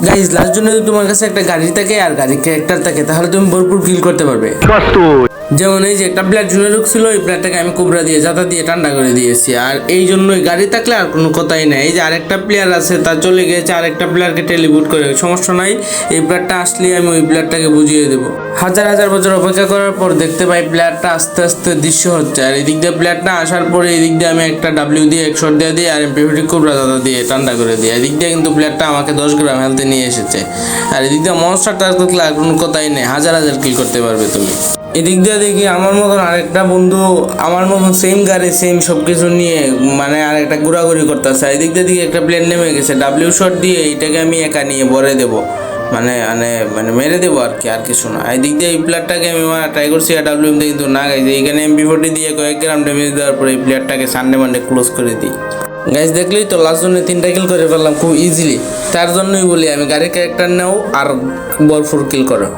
Guys last জন্য যদি তোমার কাছে একটা গাড়ি থাকে আর গাড়ির ক্যারেক্টার থাকে তাহলে তুমি ভরপুর কিল করতে পারবে। যেমন এই যে একটা প্লেয়ার ঝুলে ঢুকছিল, এই প্লেয়ারটাকে আমি কোবরা দিয়ে জাতা দিয়ে ঠান্ডা করে দিয়েছি। আর এই জন্যই গাড়ি থাকলে আর কোনো কথাই নাই। এই যে আরেকটা প্লেয়ার আছে তার চলে গেছে, আরেকটা প্লেয়ারকে টেলিপুট করে, সমস্যা নাই, এই প্লেয়ারটা আসলে আমি ওই প্লেয়ারটাকে বুঝিয়ে দেবো। হাজার হাজার বছর অপেক্ষা করার পর দেখতে পাই প্লেয়ারটা আস্তে আস্তে দৃশ্য হচ্ছে। আর এদিক দিয়ে প্লেয়ারটা আসার পরে এদিক দিয়ে আমি একটা ডাব্লিউ দিয়ে এক শট দিয়ে দিই আর এমপি কোবরা জাতা দিয়ে ঠান্ডা করে দিই। এদিক দিয়ে কিন্তু প্লেয়ারটা আমাকে 10 গ্রাম হেলতে নিয়ে এসেছে। আর এদিক দিয়ে মনস্টারটা থাকলে আর কোনো কথাই নেই, হাজার হাজার কিল করতে পারবে তুমি। এদিক দিয়ে দেখি আমার মতন আরেকটা বন্ধু আমার মতন সেম গাড়ি সেম সব কিছু নিয়ে মানে আরেকটা ঘোরাঘুরি করতেছে। এদিক দিয়ে দিকে একটা প্লেন নেমে গেছে, ডাব্লিউ শট দিয়ে এইটাকে আমি একা নিয়ে ভরে দেবো, মানে মানে মানে মেরে দেবো আর কি, আর কিছু না। এদিক দিয়ে এই প্লেয়ারটাকে আমি ট্রাই করছি আর ডাব্লিউ এমতে কিন্তু না গাইছে। এইখানে MP40 দিয়ে কয়েক গ্রাম ড্যামেজ দেওয়ার পরে এই প্লেয়ারটাকে সানডে মানডে ক্লোজ করে দিই। গাইজ দেখলেই তো লাস্ট জন্য 3টা কিল করে ফেললাম খুব ইজিলি। তার জন্যই বলি আমি গাড়ির ক্যারেক্টার নাও আর ভরপুর কিল করো।